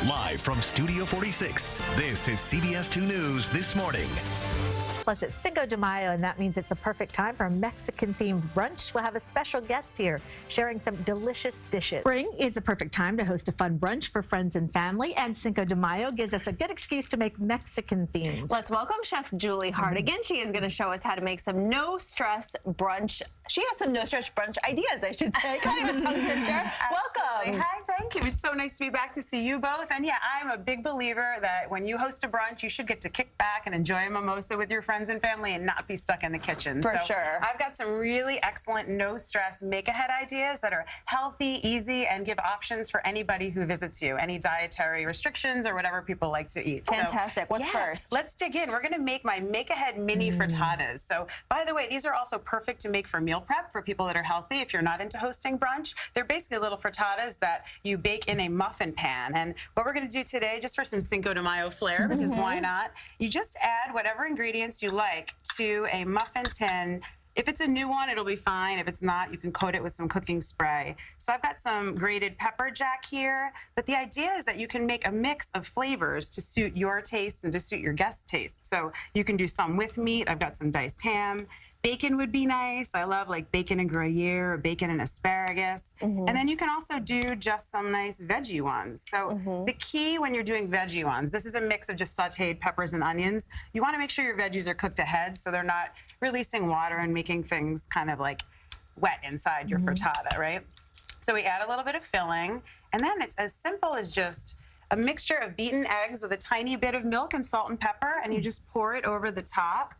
Live from Studio 46, this is CBS 2 News This Morning. Plus, it's Cinco de Mayo, and that means it's the perfect time for a Mexican-themed brunch. We'll have a special guest here sharing some delicious dishes. Spring is the perfect time to host a fun brunch for friends and family, and Cinco de Mayo gives us a good excuse to make Mexican-themed. Let's welcome Chef Julie Hartigan. She is going to show us how to make some no-stress brunch. She has some no-stress brunch ideas, I should say. Kind of a tongue twister. Welcome. Hi, thank you. It's so nice to be back to see you both. And yeah, I'm a big believer that when you host a brunch, you should get to kick back and enjoy a mimosa with your friends and family and not be stuck in the kitchen. For sure. I've got some really excellent no-stress make-ahead ideas that are healthy, easy, and give options for anybody who visits you. Any dietary restrictions or whatever people like to eat. Fantastic. What's yeah, first? Let's dig in. We're going to make my make-ahead mini frittatas. So, by the way, these are also perfect to make for meal prep for people that are healthy if you're not into hosting brunch. They're basically little frittatas that you bake in a muffin pan. And what we're going to do today, just for some Cinco de Mayo flair, because why not? You just add whatever ingredients you like to a muffin tin. If it's a new one, it'll be fine. If it's not, you can coat it with some cooking spray. So I've got some grated pepper jack here, but the idea is that you can make a mix of flavors to suit your taste and to suit your guests' taste. So you can do some with meat. I've got some diced ham. Bacon would be nice. I love like bacon and Gruyere or bacon and asparagus. And then you can also do just some nice veggie ones. So the key when you're doing veggie ones, this is a mix of just sauteed peppers and onions. You want to make sure your veggies are cooked ahead so they're not releasing water and making things kind of like wet inside your frittata, right? So we add a little bit of filling, and then it's as simple as just a mixture of beaten eggs with a tiny bit of milk and salt and pepper, and you just pour it over the top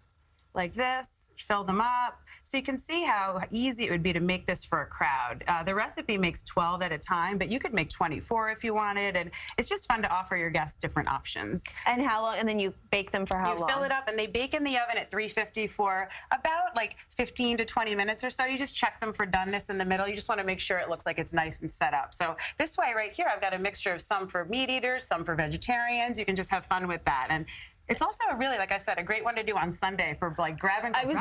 like this, fill them up. So you can see how easy it would be to make this for a crowd. The recipe makes 12 at a time, but you could make 24 if you wanted, and it's just fun to offer your guests different options. And how long? And then you bake them for how long? You fill it up, and they bake in the oven at 350 for about like 15 to 20 minutes or so. You just check them for doneness in the middle. You just want to make sure it looks like it's nice and set up. So this way right here, I've got a mixture of some for meat eaters, some for vegetarians. You can just have fun with that. And it's also a really, like I said, a great one to do on Sunday for like grabbing. I was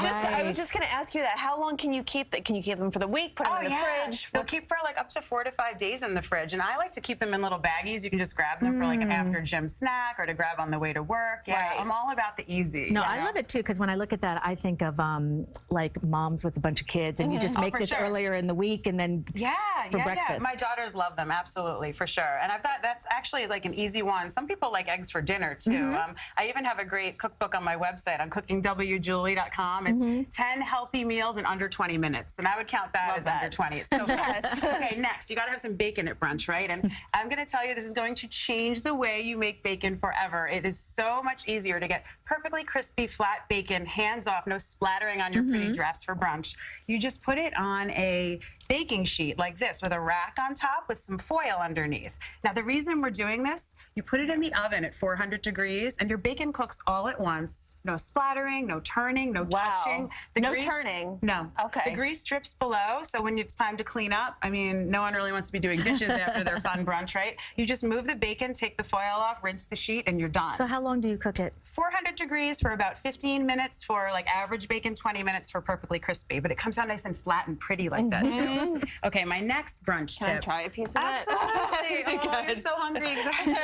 just going to ask you that. How long can you keep that? Can you keep them for the week? Put them in the fridge? They'll keep for like up to 4 to 5 days in the fridge, and I like to keep them in little baggies. You can just grab them for like an after gym snack or to grab on the way to work. Yeah, I'm all about the easy. No, I love it too, because when I look at that, I think of like moms with a bunch of kids, and you just make this earlier in the week, and then for breakfast. My daughters love them, absolutely, for sure. And I've got, that's actually like an easy one. Some people like eggs for dinner too. I even have a great cookbook on my website on cookingwjulie.com. It's 10 healthy meals in under 20 minutes, and I would count that as under 20. It's so fast. Okay, next, you got to have some bacon at brunch, right? And I'm going to tell you, this is going to change the way you make bacon forever. It is so much easier to get perfectly crispy, flat bacon, hands off, no splattering on your pretty dress for brunch. You just put it on a baking sheet like this with a rack on top with some foil underneath. Now, the reason we're doing this, you put it in the oven at 400 degrees, and your bacon cooks all at once. No splattering, no turning, no touching. No turning? No. Okay. The grease drips below, so when it's time to clean up, I mean, no one really wants to be doing dishes after their fun brunch, right? You just move the bacon, take the foil off, rinse the sheet, and you're done. So how long do you cook it? 400 degrees for about 15 minutes for like average bacon, 20 minutes for perfectly crispy, but it comes out nice and flat and pretty like that too. Okay, my next brunch tip. Can I try a piece of it? Absolutely. Oh, you're so hungry. Exactly.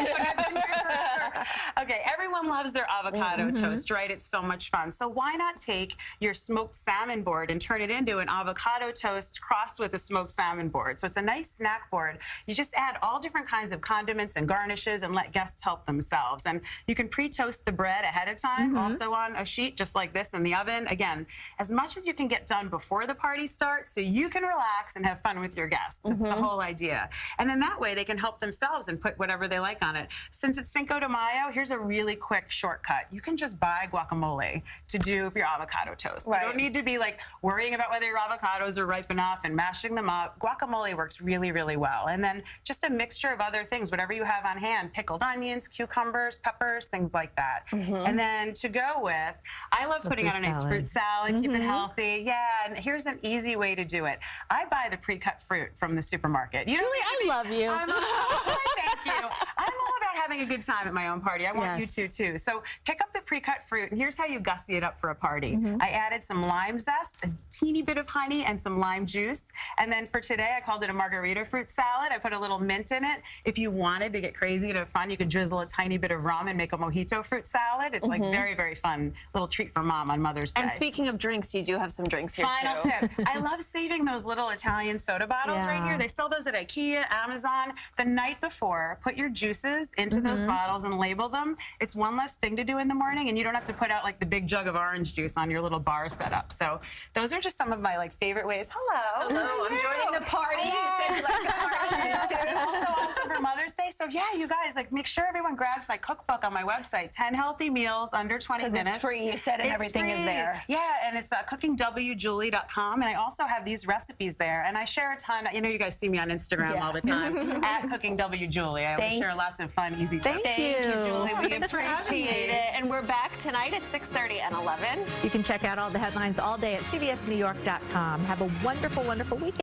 Okay, everyone loves their avocado toast, right? It's so much fun. So why not take your smoked salmon board and turn it into an avocado toast crossed with a smoked salmon board? So it's a nice snack board. You just add all different kinds of condiments and garnishes and let guests help themselves. And you can pre-toast the bread ahead of time, also on a sheet just like this in the oven. Again, as much as you can get done before the party starts so you can relax and have fun with your guests. It's the whole idea. And then that way they can help themselves and put whatever they like on it. Since it's Cinco de Mayo, here's a really quick shortcut. You can just buy guacamole to do for your avocado toast. You don't need to be like worrying about whether your avocados are ripe enough and mashing them up. Guacamole works really, really well. And then just a mixture of other things, whatever you have on hand, pickled onions, cucumbers, peppers, things like that. And then to go with, I love putting on a nice fruit salad, keep it healthy. Yeah, and here's an easy way to do it. I buy the pre-cut fruit from the supermarket. You Julie, I love you. Thank you. I'm all about having having a good time at my own party. I want you to too. So pick up the pre-cut fruit, and here's how you gussy it up for a party. I added some lime zest, a teeny bit of honey, and some lime juice. And then for today, I called it a margarita fruit salad. I put a little mint in it. If you wanted to get crazy and have fun, you could drizzle a tiny bit of rum and make a mojito fruit salad. It's like very, very fun little treat for mom on Mother's Day. And speaking of drinks, you do have some drinks here Final too. tip. I love saving those little Italian soda bottles right here. They sell those at IKEA, Amazon. The night before, put your juices into those bottles and label them. It's one less thing to do in the morning, and you don't have to put out like the big jug of orange juice on your little bar setup. So those are just some of my favorite ways. Hello. Hello, I'm joining the party. You said you like the party. Also for Mother's Day. So yeah, you guys, make sure everyone grabs my cookbook on my website. 10 healthy meals under 20 minutes. Because it's free, you said, and it's everything free. is there. Yeah, and it's cookingwjulie.com, and I also have these recipes there. And I share a ton. You know, you guys see me on Instagram all the time at cookingwjulie. I always share lots of fun, easy tips. Thank you, Julie. We appreciate it. And we're back tonight at 6:30 and 11. You can check out all the headlines all day at cbsnewyork.com. Have a wonderful, wonderful weekend.